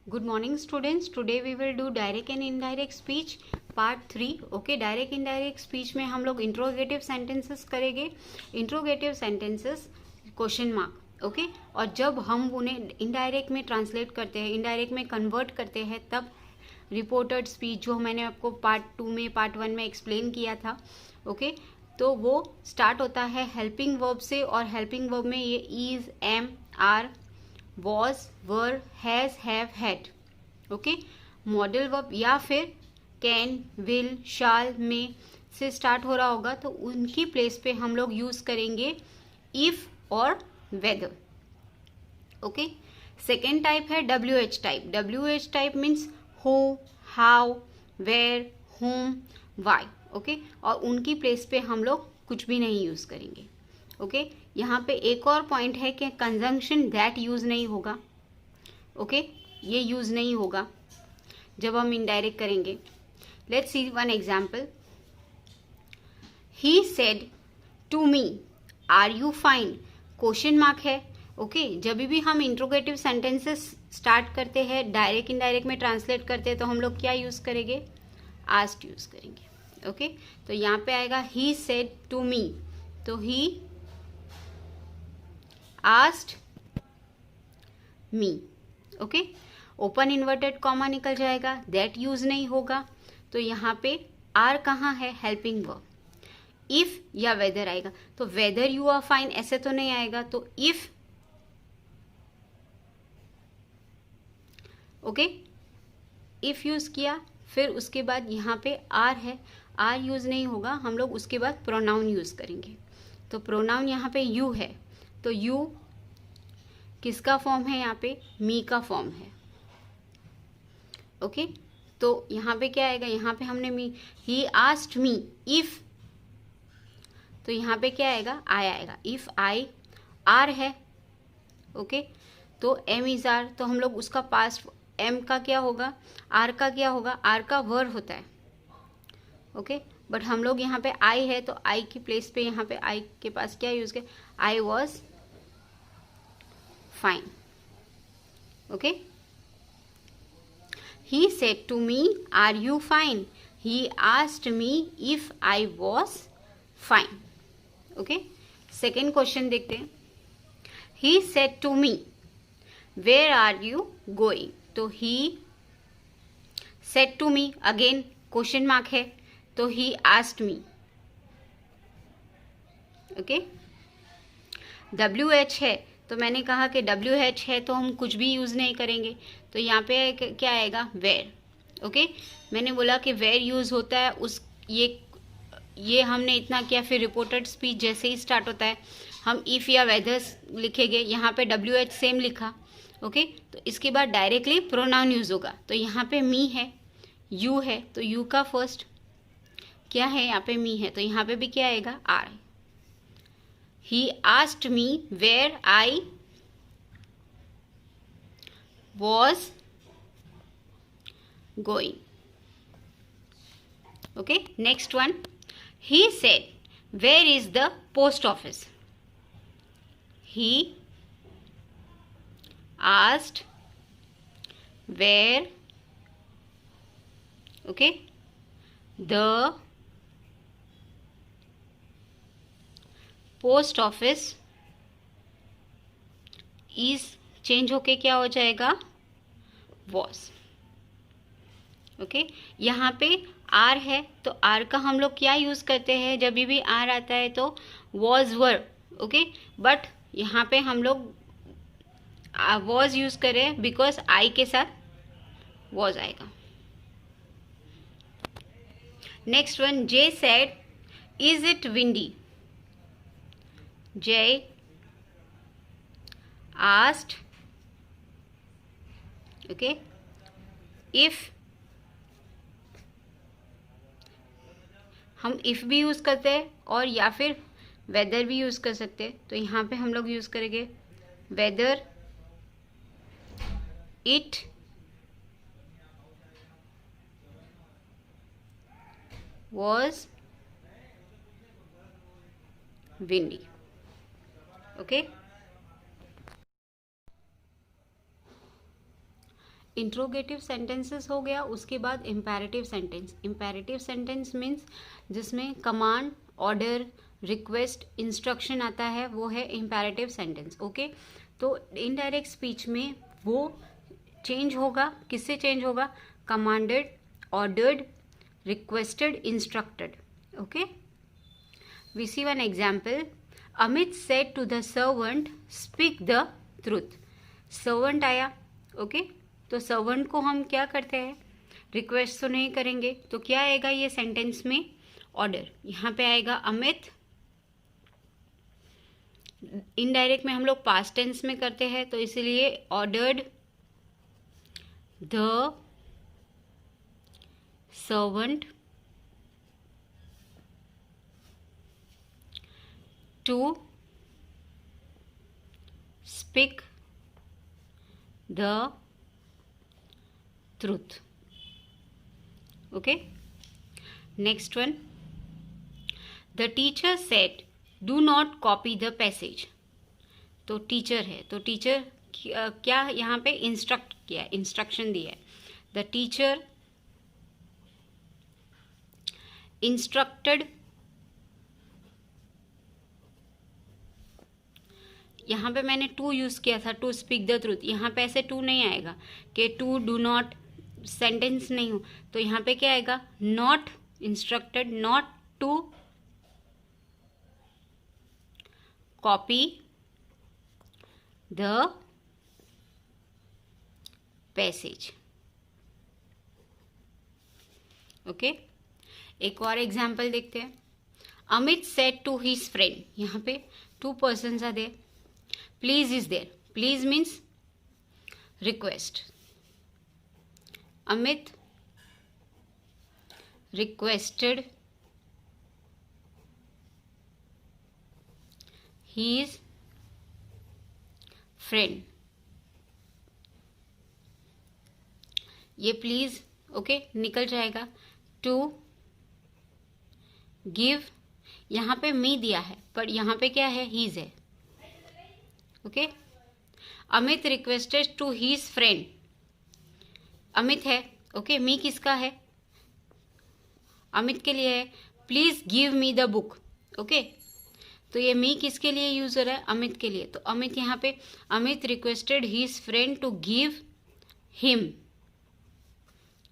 Good morning students. Today we will do direct and indirect speech part 3. Okay, direct indirect speech में हम लोग interrogative sentences करेंगे. Interrogative sentences question mark. Okay और जब हम उन्हें इनडायरेक्ट में ट्रांसलेट करते हैं, इनडायरेक्ट में कन्वर्ट करते हैं, तब रिपोर्टेड स्पीच जो मैंने आपको पार्ट 2 में पार्ट 1 में एक्सप्लेन किया था, ओके तो वो स्टार्ट होता है हेल्पिंग वर्ब से. और हेल्पिंग वर्ब में ये is, am, are, was, were, has, have, had. Okay modal verb या फिर कैन, विल, शाल, में से स्टार्ट हो रहा होगा तो उनकी प्लेस पे हम लोग यूज करेंगे इफ और वेदर. ओके सेकेंड टाइप है WH type. WH type means who, how, where, whom, why. Okay और उनकी प्लेस पे हम लोग कुछ भी नहीं यूज करेंगे. ओके यहाँ पे एक और पॉइंट है कि कंजंक्शन दैट यूज नहीं होगा. ओके ये यूज नहीं होगा जब हम इनडायरेक्ट करेंगे. Let's see one example. He said to me are you fine. Question mark है. ओके जब भी हम इंट्रोगेटिव सेंटेंसेस स्टार्ट करते हैं, डायरेक्ट इनडायरेक्ट में ट्रांसलेट करते हैं, तो हम लोग क्या यूज करेंगे? आस्क्ड यूज करेंगे. ओके तो यहाँ पे आएगा ही सेड टू मी, तो he asked me. Okay open inverted comma निकल जाएगा, दैट यूज नहीं होगा. तो यहाँ पे आर कहाँ है? Helping verb. इफ या वेदर आएगा, तो वेदर यू आर फाइन ऐसे तो नहीं आएगा, तो इफ. ओके इफ यूज किया, फिर उसके बाद यहाँ पे आर है, आर यूज नहीं होगा, हम लोग उसके बाद प्रोनाउन यूज करेंगे. तो प्रोनाउन यहाँ पे यू है, तो यू किसका फॉर्म है? यहाँ पे मी का फॉर्म है. ओके तो यहाँ पे क्या आएगा? यहाँ पे हमने मी, ही आस्क्ड मी इफ, तो यहाँ पे क्या आएगा? आई आएगा. इफ आई, आर है. ओके तो एम इज आर, तो हम लोग उसका पास्ट, एम का क्या होगा, आर का क्या होगा? आर का वर्ब होता है. ओके बट हम लोग यहाँ पे आई है, तो आई की प्लेस पे यहाँ पे आई के पास क्या यूज किया? I was fine. Okay he said to me are you fine. He asked me if I was fine. Okay second question देखते हैं. He said to me where are you going. तो he said to me, again question mark है, तो he asked me. Okay WH है, तो मैंने कहा कि WH है तो हम कुछ भी यूज नहीं करेंगे, तो यहाँ पे क्या आएगा? वेयर. ओके मैंने बोला कि वेयर यूज होता है उस, ये हमने इतना किया. फिर रिपोर्टेड स्पीच जैसे ही स्टार्ट होता है हम इफ या वेदर लिखेंगे. यहाँ पे WH सेम लिखा. ओके तो इसके बाद डायरेक्टली प्रोनाउन यूज होगा. तो यहाँ पे मी है, यू है, तो यू का फर्स्ट क्या है? यहाँ पे मी है, तो यहाँ पे भी क्या आएगा? Are. He asked me where I was going. Okay next one. He said where is the post office. He asked where, okay, the post office is, change होके क्या हो जाएगा? was. ओके यहाँ पे आर है, तो आर का हम लोग क्या यूज करते हैं? जब भी आर आता है तो was were. ओके बट यहाँ पे हम लोग वॉज यूज करें बिकॉज आई के साथ वॉज आएगा. Next one. J said is it windy. J asked, okay if, हम इफ भी यूज करते हैं और या फिर वेदर भी यूज कर सकते हैं. तो यहाँ पे हम लोग यूज करेंगे whether it was windy. Okay interrogative sentences हो गया, उसके बाद imperative sentence. Imperative sentence means जिसमें कमांड, ऑर्डर, रिक्वेस्ट, इंस्ट्रक्शन आता है, वो है इम्पेरेटिव सेंटेंस। ओके, तो इनडायरेक्ट स्पीच में वो चेंज होगा, किससे चेंज होगा? Commanded, ordered, requested, instructed. Okay, we see one example. Amit said to the servant speak the truth. Servant आया, ओके, तो सर्वेंट को हम क्या करते हैं? रिक्वेस्ट तो नहीं करेंगे, तो क्या आएगा ये सेंटेंस में? ऑर्डर। यहाँ पे आएगा अमित। इनडायरेक्ट में हम लोग पास्ट टेंस में करते हैं, तो इसलिए ordered the servant to speak the truth. Okay, next one. The teacher said do not copy the passage. तो टीचर है, तो टीचर क्या यहाँ पे इंस्ट्रक्ट किया, इंस्ट्रक्शन दिया है। द टीचर इंस्ट्रक्टेड, यहाँ पे मैंने टू यूज किया था, टू स्पीक द ट्रूथ। यहाँ पे ऐसे टू नहीं आएगा कि टू डू नॉट सेंटेंस नहीं हो, तो यहाँ पे क्या आएगा? Not instructed, not to copy the passage. Okay, एक और एग्जाम्पल देखते हैं। Amit said to his friend, यहाँ पे two persons are there, please is there. Please means request. Amit requested his friend. ये प्लीज ओके निकल जाएगा। टू गिव, यहाँ पे मी दिया है, पर यहाँ पे क्या है? हीज है। Okay, Amit requested to his friend, Amit है, ओके, मी किसका है? अमित के लिए है। Please give me the book, okay, तो ये मी किसके लिए यूज हो रहा है? अमित के लिए। तो अमित यहाँ पे, Amit requested his friend to give him,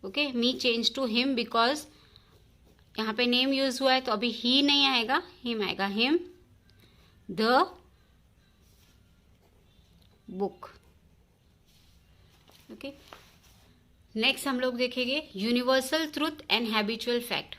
okay, me change to him because यहाँ पे नेम यूज हुआ है, तो अभी ही नहीं आएगा, हिम आएगा। Him the book. Okay, next हम लोग देखेंगे universal truth and habitual fact.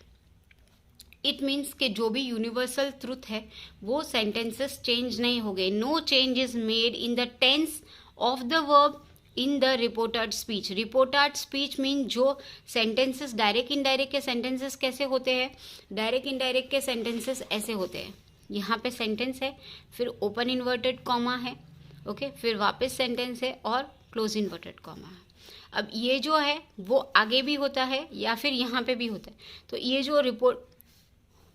It means कि जो भी यूनिवर्सल ट्रूथ है वो सेंटेंसेस चेंज नहीं हो गए। No change is made in the tense of the verb in the reported speech. Reported speech mean जो सेंटेंसेस डायरेक्ट इनडायरेक्ट के सेंटेंसेस कैसे होते हैं? डायरेक्ट इनडायरेक्ट के सेंटेंसेस ऐसे होते हैं, यहाँ पे सेंटेंस है, फिर ओपन इन्वर्टेड कॉमा है, ओके, फिर वापस सेंटेंस है और क्लोज इन्वर्टेड कॉमा है। अब ये जो है वो आगे भी होता है या फिर यहाँ पे भी होता है, तो ये जो रिपोर्ट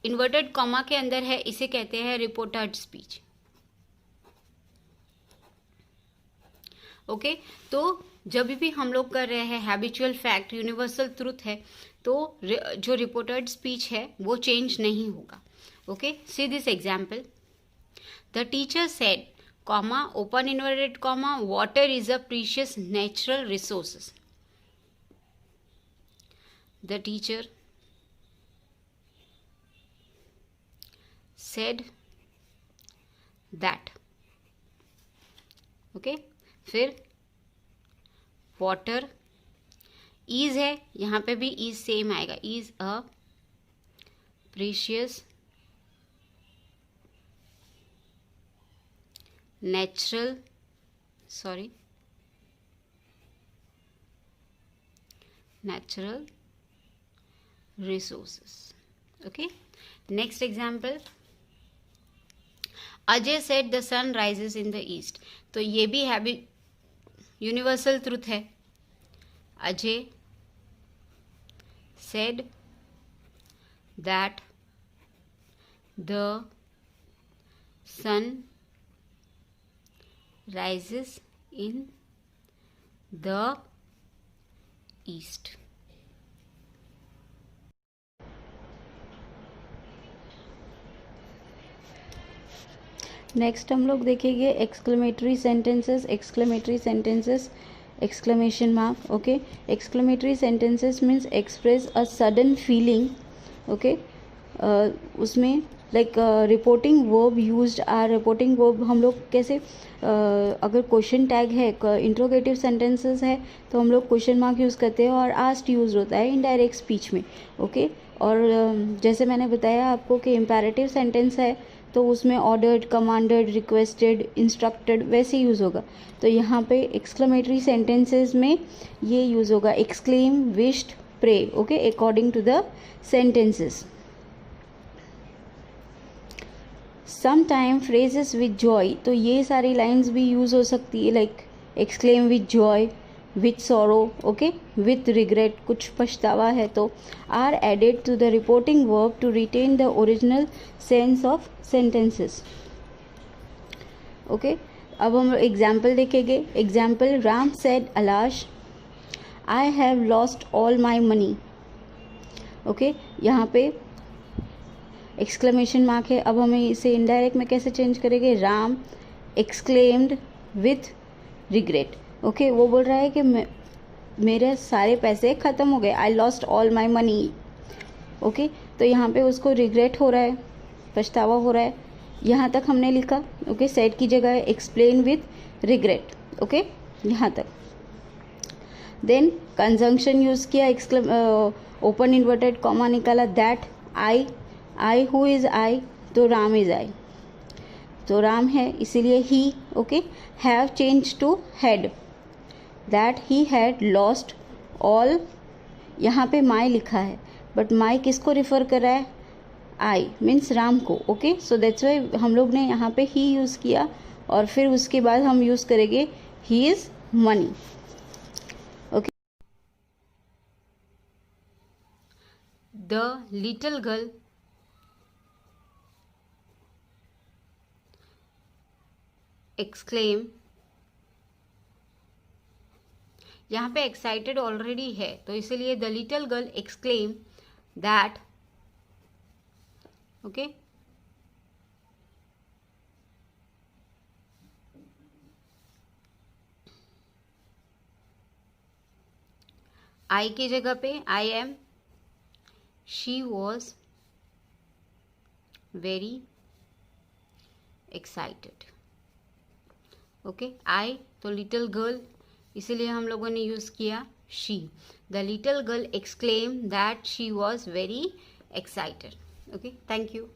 इन्वर्टेड कॉमा के अंदर है इसे कहते हैं रिपोर्टेड स्पीच। ओके, तो जब भी हम लोग कर रहे हैं हैबिचुअल फैक्ट, यूनिवर्सल ट्रूथ है, तो जो रिपोर्टेड स्पीच है वो चेंज नहीं होगा। Okay, see this example. The teacher said comma open inverted comma water is a precious natural resources. The teacher said that, okay, फिर water is है, यहाँ पे भी is सेम आएगा, is a precious natural resources. Okay, next example. Ajay said the sun rises in the east. तो ये भी universal truth है। Ajay said that the sun rises in the east. Next हम लोग देखेंगे exclamatory sentences. Exclamation mark. Okay, exclamatory sentences means express a sudden feeling. Okay, उसमें like reporting verb used are. Reporting verb हम लोग कैसे अगर question tag है, interrogative sentences है तो हम लोग क्वेश्चन मार्क यूज़ करते हैं और आस्क्ड यूज होता है इनडायरेक्ट स्पीच में. ओके, और जैसे मैंने बताया आपको कि इम्पेरेटिव सेंटेंस है तो उसमें ऑर्डर्ड, कमांडेड, रिक्वेस्टेड, इंस्ट्रक्टेड वैसे यूज़ होगा. तो यहाँ पे एक्सक्लेमेटरी सेंटेंसेस में ये यूज़ होगा exclaim, wished, pray. Okay, according to the sentences. Some time phrases with joy, तो ये सारी लाइन्स भी यूज़ हो सकती है like exclaim with joy, with sorrow. Okay, with regret, कुछ पछतावा है तो are added to the reporting verb to retain the original sense of sentences. Okay, अब हम एग्जाम्पल देखेंगे. Example, Ram said alas I have lost all my money. Okay, यहाँ पे exclamation mark है. अब हमें इसे इनडायरेक्ट में कैसे चेंज करेंगे. Ram exclaimed with regret. Okay, वो बोल रहा है कि मेरे सारे पैसे ख़त्म हो गए. I lost all my money. Okay, तो यहाँ पे उसको रिग्रेट हो रहा है, पछतावा हो रहा है. यहाँ तक हमने लिखा. ओके, सेड की जगह एक्सप्लेन विथ रिग्रेट. ओके, यहाँ तक. देन कंजंक्शन यूज़ किया, ओपन इन्वर्टेड कॉमा निकाला. That I who is I, तो राम इज़ आई, तो राम है इसीलिए he. Okay, have change to had. That he had lost all, यहाँ पे माई लिखा है बट माई किसको रिफ़र कर रहा है. आई मीन्स राम को. ओके, सो दैट्स वाई हम लोग ने यहाँ पे ही यूज़ किया और फिर उसके बाद हम यूज़ करेंगे he is money. Okay, the little girl exclaim, यहाँ पे एक्साइटेड ऑलरेडी है तो इसीलिए the little girl exclaim that. Okay, I की जगह पे I am. She was very excited. Okay, I तो लिटिल गर्ल इसीलिए हम लोगों ने यूज़ किया she. The little girl exclaim that she was very excited. Okay, thank you.